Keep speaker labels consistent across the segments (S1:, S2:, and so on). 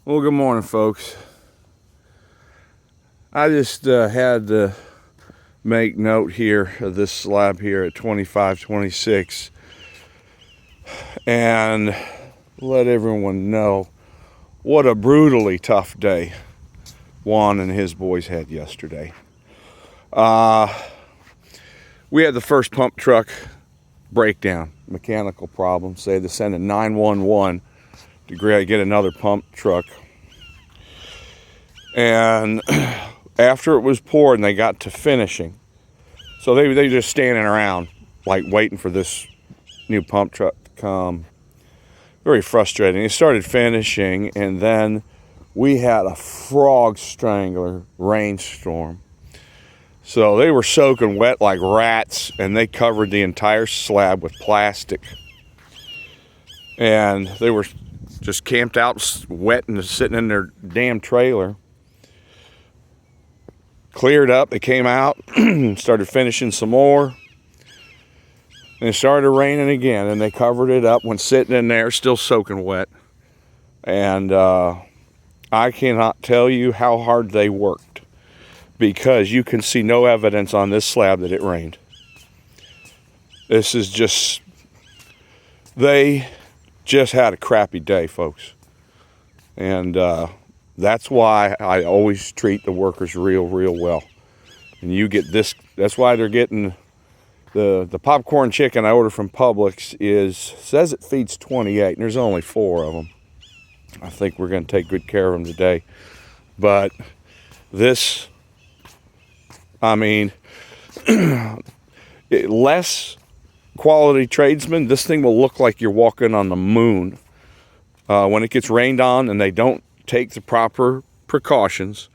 S1: Well, good morning, folks. I just had to make note here of this slab here at 2526 and let everyone know what a brutally tough day Juan and his boys had yesterday. We had the first pump truck breakdown, mechanical problem. Say they sent a 911 to get another pump truck. And after it was poured and they got to finishing, so they just standing around like waiting for this new pump truck to come. Very frustrating. They started finishing and then we had a frog strangler rainstorm. So they were soaking wet like rats and they covered the entire slab with plastic. And they were just camped out wet and sitting in their damn trailer. Cleared up, they came out, started finishing some more. And it started raining again and they covered it up, went sitting in there still soaking wet. And I cannot tell you how hard they worked because you can see no evidence on this slab that it rained. This is just, they just had a crappy day, folks. And that's why I always treat the workers real well. And you get this, that's why they're getting the popcorn chicken I ordered from Publix says it feeds 28 and there's only 4 of them. I think we're going to take good care of them today. But this, I mean, less quality tradesmen, this thing will look like you're walking on the moon. When it gets rained on and they don't take the proper precautions,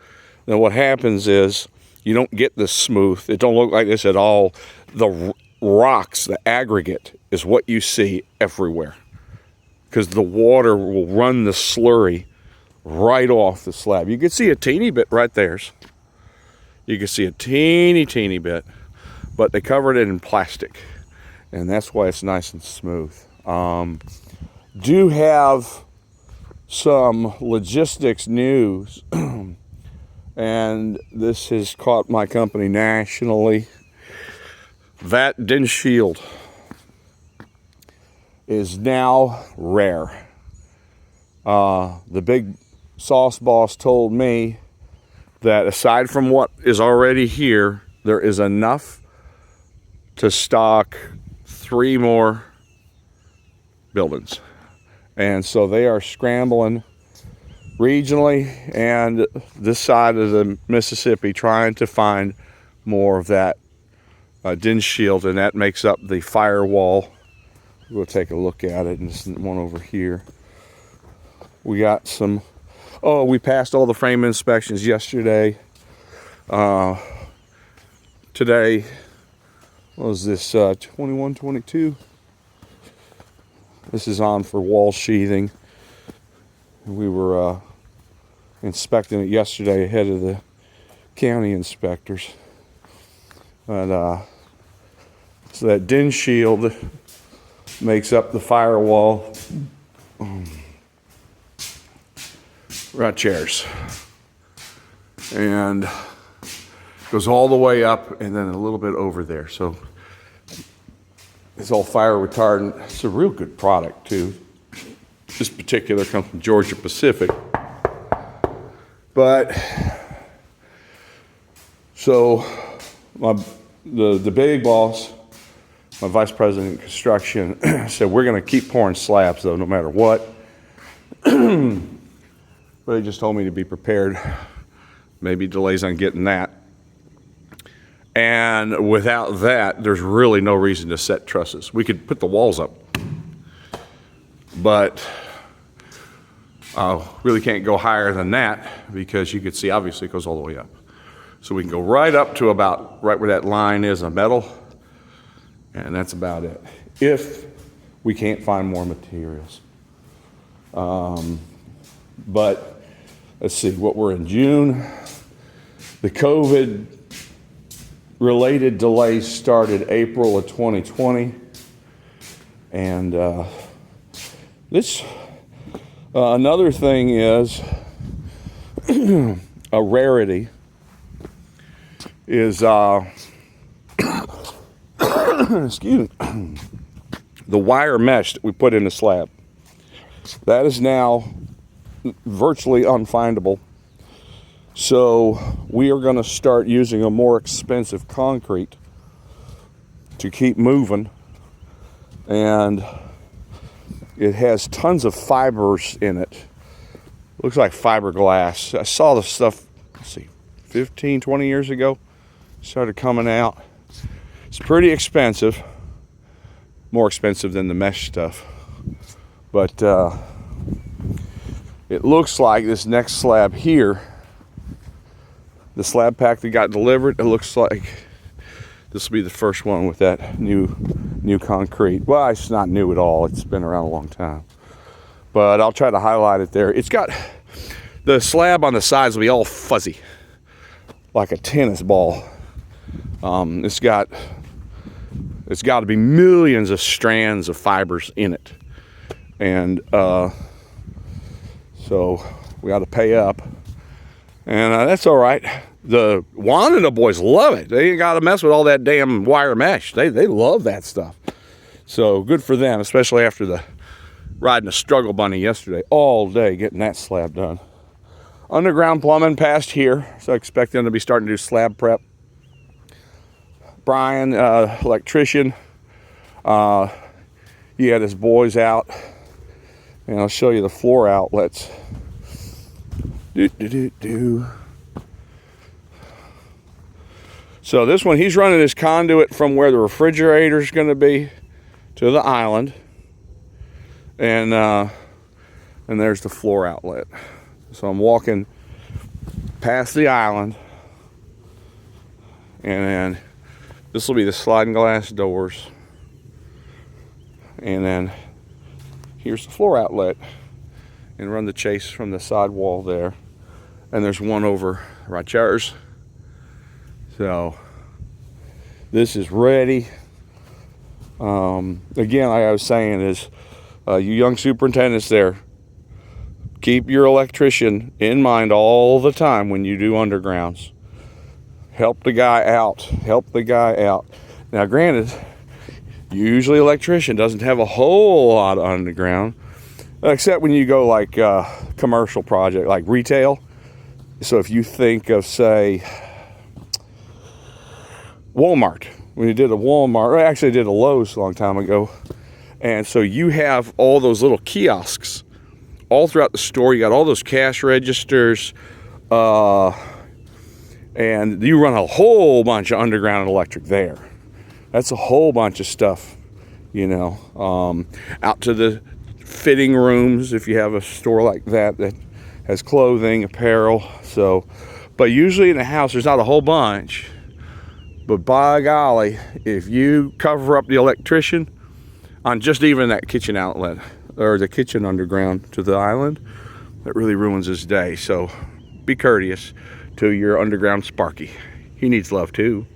S1: then what happens is you don't get this smooth. It don't look like this at all. The rocks, the aggregate, is what you see everywhere because the water will run the slurry right off the slab. You can see a teeny bit right there. You can see a teeny bit, but they covered it in plastic, and that's why it's nice and smooth. Do have some logistics news, and this has caught my company nationally. That DinShield is now rare. The big sauce boss told me that aside from what is already here, there is enough to stock 3 more buildings. And so they are scrambling regionally and this side of the Mississippi trying to find more of that DinShield, and that makes up the firewall. We'll take a look at it, and this one over here. We got some, we passed all the frame inspections yesterday. Today, what was this, 21, 22? This is on for wall sheathing. We were inspecting it yesterday ahead of the county inspectors. But, so that DinShield makes up the firewall. Right chairs. And goes all the way up and then a little bit over there. So it's all fire retardant. It's a real good product too. This particular comes from Georgia Pacific. But so the big boss, my vice president of construction, said we're going to keep pouring slabs though, no matter what. But he just told me to be prepared. Maybe delays on getting that. And without that, there's really no reason to set trusses. We could put the walls up, but really can't go higher than that because you could see obviously it goes all the way up. So we can go right up to about right where that line is on metal, and that's about it. If we can't find more materials. But let's see, what we're in June. The COVID related delays started April of 2020. And this, another thing is a rarity is excuse me, the wire mesh that we put in the slab. That is now virtually unfindable. So we are going to start using a more expensive concrete to keep moving. And it has tons of fibers in it. Looks like fiberglass. I saw the stuff, let's see, 15, 20 years ago. Started coming out. It's pretty expensive. More expensive than the mesh stuff. But it looks like this next slab here, the slab pack that got delivered, it looks like this will be the first one with that new concrete. Well, it's not new at all. It's been around a long time. But I'll try to highlight it there. It's got, the slab on the sides will be all fuzzy, like a tennis ball. It's got to be millions of strands of fibers in it. And so we got to pay up. And that's all right. The Juan and the boys love it. They ain't got to mess with all that damn wire mesh. They love that stuff. So good for them, especially after riding a struggle bunny yesterday all day getting that slab done. Underground plumbing past here, so I expect them to be starting to do slab prep. Brian, electrician, he had his boys out, and I'll show you the floor outlets. So this one, he's running his conduit from where the refrigerator is going to be to the island, and there's the floor outlet. So I'm walking past the island, and then this will be the sliding glass doors, and then here's the floor outlet, and run the chase from the side wall there, and there's one over right there's. So this is ready. Again, like I was saying, is you young superintendents there, keep your electrician in mind all the time when you do undergrounds. Help the guy out. Help the guy out. Now, granted, usually electrician doesn't have a whole lot of underground, except when you go like commercial project, like retail. So if you think of, say, Walmart, when you did a Walmart, I actually did a Lowe's a long time ago, and so you have all those little kiosks all throughout the store. You got all those cash registers, and you run a whole bunch of underground electric there. That's a whole bunch of stuff, you know, out to the fitting rooms if you have a store like that has clothing, apparel. So, but usually in the house there's not a whole bunch. But by golly, if you cover up the electrician on just even that kitchen outlet or the kitchen underground to the island, that really ruins his day. So be courteous to your underground Sparky. He needs love too.